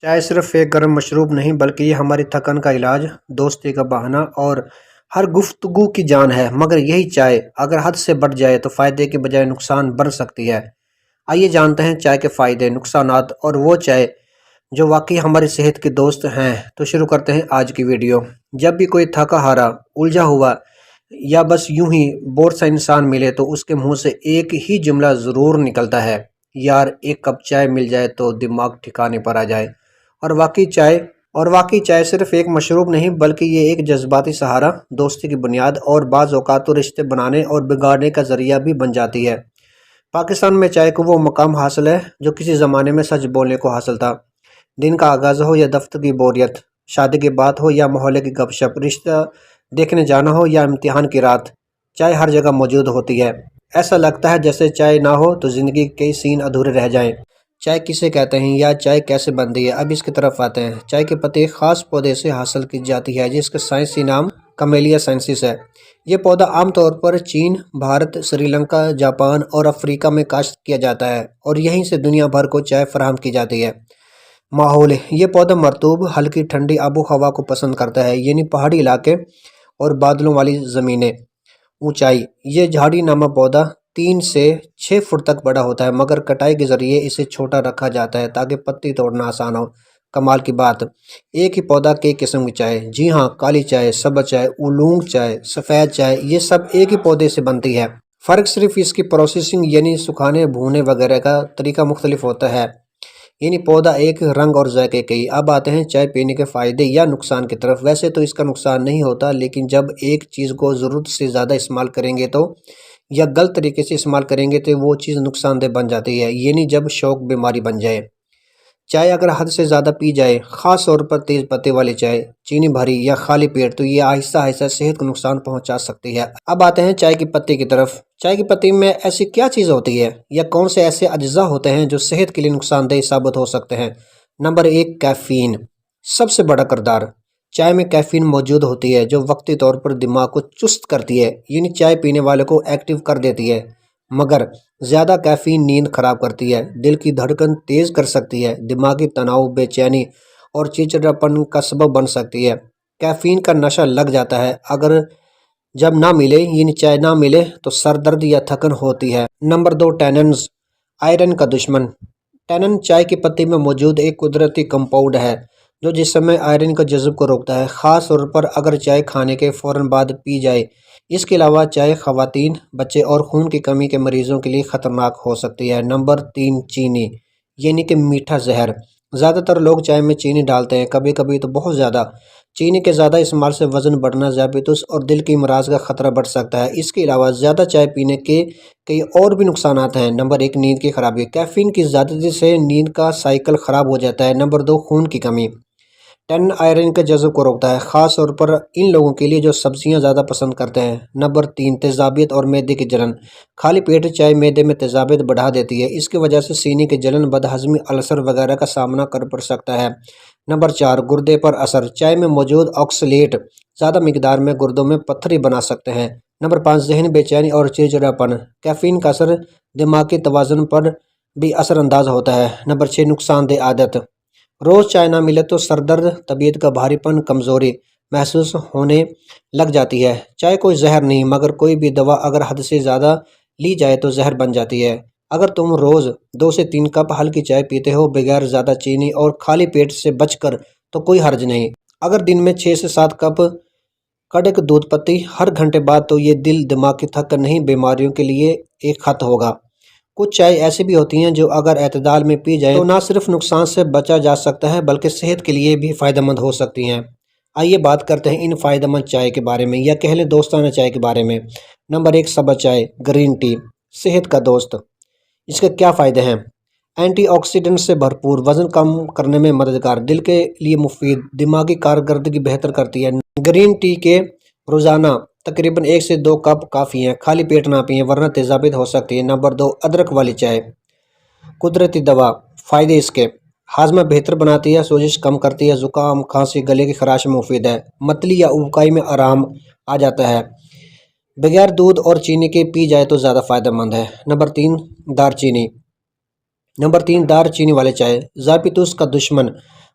چائے صرف ایک گرم مشروب نہیں بلکہ یہ ہماری تھکن کا علاج، دوستی کا بہانہ اور ہر گفتگو کی جان ہے۔ مگر یہی چائے اگر حد سے بڑھ جائے تو فائدے کے بجائے نقصان بن سکتی ہے۔ آئیے جانتے ہیں چائے کے فائدے، نقصانات اور وہ چائے جو واقعی ہماری صحت کے دوست ہیں۔ تو شروع کرتے ہیں آج کی ویڈیو۔ جب بھی کوئی تھکا ہارا، الجھا ہوا یا بس یوں ہی بور سا انسان ملے تو اس کے منہ سے ایک ہی جملہ ضرور نکلتا ہے، یار ایک کپ چائے مل جائے تو دماغ ٹھکانے پر آ جائے۔ اور واقعی چائے صرف ایک مشروب نہیں بلکہ یہ ایک جذباتی سہارا، دوستی کی بنیاد اور بعض اوقات تو رشتے بنانے اور بگاڑنے کا ذریعہ بھی بن جاتی ہے۔ پاکستان میں چائے کو وہ مقام حاصل ہے جو کسی زمانے میں سچ بولنے کو حاصل تھا۔ دن کا آغاز ہو یا دفتر کی بوریت، شادی کی بات ہو یا محلے کی گپ شپ، رشتہ دیکھنے جانا ہو یا امتحان کی رات، چائے ہر جگہ موجود ہوتی ہے۔ ایسا لگتا ہے جیسے چائے نہ ہو تو زندگی کے کئی سین ادھورے رہ جائیں۔ چائے کسے کہتے ہیں یا چائے کیسے بنتی ہے، اب اس کی طرف آتے ہیں۔ چائے کے پتے ایک خاص پودے سے حاصل کی جاتی ہے جس کا سائنسی نام کمیلیا سائنسس ہے۔ یہ پودا عام طور پر چین، بھارت، سری لنکا، جاپان اور افریقہ میں کاشت کیا جاتا ہے اور یہیں سے دنیا بھر کو چائے فراہم کی جاتی ہے۔ ماحول: یہ پودا مرطوب، ہلکی ٹھنڈی آب و ہوا کو پسند کرتا ہے، یعنی پہاڑی علاقے اور بادلوں والی زمینیں۔ اونچائی: یہ جھاڑی نامہ پودا 3 سے 6 فٹ تک بڑا ہوتا ہے مگر کٹائی کے ذریعے اسے چھوٹا رکھا جاتا ہے تاکہ پتی توڑنا آسان ہو۔ کمال کی بات، ایک ہی پودا کئی قسم کی چائے، جی ہاں، کالی چائے، سبز چائے، اولونگ چائے، سفید چائے، یہ سب ایک ہی پودے سے بنتی ہے۔ فرق صرف اس کی پروسیسنگ یعنی سکھانے، بھوننے وغیرہ کا طریقہ مختلف ہوتا ہے، یعنی پودا ایک، رنگ اور ذائقے کئی۔ اب آتے ہیں چائے پینے کے فائدے یا نقصان کی طرف۔ ویسے تو اس کا نقصان نہیں ہوتا، لیکن جب ایک چیز کو ضرورت سے زیادہ استعمال کریں گے تو یا غلط طریقے سے استعمال کریں گے تو وہ چیز نقصان دہ بن جاتی ہے، یعنی جب شوق بیماری بن جائے۔ چائے اگر حد سے زیادہ پی جائے، خاص طور پر تیز پتے والی چائے، چینی بھری یا خالی پیٹ، تو یہ آہستہ آہستہ صحت کو نقصان پہنچا سکتی ہے۔ اب آتے ہیں چائے کی پتی کی طرف۔ چائے کی پتی میں ایسی کیا چیز ہوتی ہے یا کون سے ایسے اجزاء ہوتے ہیں جو صحت کے لیے نقصان دہ ثابت ہو سکتے ہیں؟ Number 1، caffeine. سب سے بڑا کردار چائے میں کیفین موجود ہوتی ہے جو وقتی طور پر دماغ کو چست کرتی ہے، یعنی چائے پینے والے کو ایکٹیو کر دیتی ہے۔ مگر زیادہ کیفین نیند خراب کرتی ہے، دل کی دھڑکن تیز کر سکتی ہے، دماغی تناؤ، بے چینی اور چڑچڑاپن کا سبب بن سکتی ہے۔ کیفین کا نشہ لگ جاتا ہے اگر جب نہ ملے، یعنی چائے نہ ملے تو سر درد یا تھکن ہوتی ہے۔ نمبر 2، ٹیننز، آئرن کا دشمن۔ ٹینن چائے کی پتی میں موجود ایک قدرتی کمپاؤنڈ ہے جو جسم میں آئرن کے جذب کو روکتا ہے، خاص طور پر اگر چائے کھانے کے فوراً بعد پی جائے۔ اس کے علاوہ چائے خواتین، بچے اور خون کی کمی کے مریضوں کے لیے خطرناک ہو سکتی ہے۔ نمبر 3، چینی، یعنی کہ میٹھا زہر۔ زیادہ تر لوگ چائے میں چینی ڈالتے ہیں، کبھی کبھی تو بہت زیادہ۔ چینی کے زیادہ استعمال سے وزن بڑھنا، ذیابیطس اور دل کی امراض کا خطرہ بڑھ سکتا ہے۔ اس کے علاوہ زیادہ چائے پینے کے کئی اور بھی نقصانات ہیں۔ نمبر 1، نیند کی خرابی۔ کیفین کی زیادتی سے نیند کا سائیکل خراب ہو جاتا ہے۔ نمبر 2، خون کی کمی۔ ٹینن آئرن کے جذب کو روکتا ہے، خاص طور پر ان لوگوں کے لیے جو سبزیاں زیادہ پسند کرتے ہیں۔ نمبر 3، تیزابیت اور معدے کی جلن۔ خالی پیٹ چائے معدے میں تیزابیت بڑھا دیتی ہے، اس کی وجہ سے سینے کی جلن، بدہضمی، السر وغیرہ کا سامنا کر پڑ سکتا ہے۔ نمبر 4، گردے پر اثر۔ چائے میں موجود آکسلیٹ زیادہ مقدار میں گردوں میں پتھری بنا سکتے ہیں۔ نمبر 5، ذہنی بے چینی اور چڑچڑاپن۔ کیفین کا اثر دماغ کے توازن پر بھی اثر انداز ہوتا ہے۔ نمبر 6، نقصان دہ عادت۔ روز چائے نہ ملے تو سر درد، طبیعت کا بھاری پن، کمزوری محسوس ہونے لگ جاتی ہے۔ چائے کوئی زہر نہیں، مگر کوئی بھی دوا اگر حد سے زیادہ لی جائے تو زہر بن جاتی ہے۔ اگر تم روز 2 سے 3 کپ ہلکی چائے پیتے ہو بغیر زیادہ چینی اور خالی پیٹ سے بچ کر تو کوئی حرج نہیں۔ اگر دن میں 6 سے 7 کپ کڑک دودھ پتی ہر گھنٹے بعد تو یہ دل دماغ کی تھکن نہیں، بیماریوں کے لیے ایک خط ہوگا۔ کچھ چائے ایسی بھی ہوتی ہیں جو اگر اعتدال میں پی جائے تو نہ صرف نقصان سے بچا جا سکتا ہے بلکہ صحت کے لیے بھی فائدہ مند ہو سکتی ہیں۔ آئیے بات کرتے ہیں ان فائدہ مند چائے کے بارے میں، یا کہہ لیں دوستانہ چائے کے بارے میں۔ نمبر 1، سبز چائے، گرین ٹی، صحت کا دوست۔ اس کے کیا فائدے ہیں؟ اینٹی آکسیڈنٹ سے بھرپور، وزن کم کرنے میں مددگار، دل کے لیے مفید، دماغی کارکردگی بہتر کرتی ہے۔ گرین ٹی کے روزانہ تقریباً 1 سے 2 کپ کافی ہیں، خالی پیٹ نہ پئیں ورنہ تیزابیت ہو سکتی ہے۔ نمبر 2، ادرک والی چائے، قدرتی دوا۔ فائدے اس کے: ہاضمہ بہتر بناتی ہے، سوزش کم کرتی ہے، زکام، کھانسی، گلے کی خراش میں مفید ہے، متلی یا اکائی میں آرام آ جاتا ہے، بغیر دودھ اور چینی کے پی جائے تو زیادہ فائدہ مند ہے۔ نمبر 3، دار چینی۔ نمبر 3، دار چینی والی چائے، ذیابیطس کا دشمن،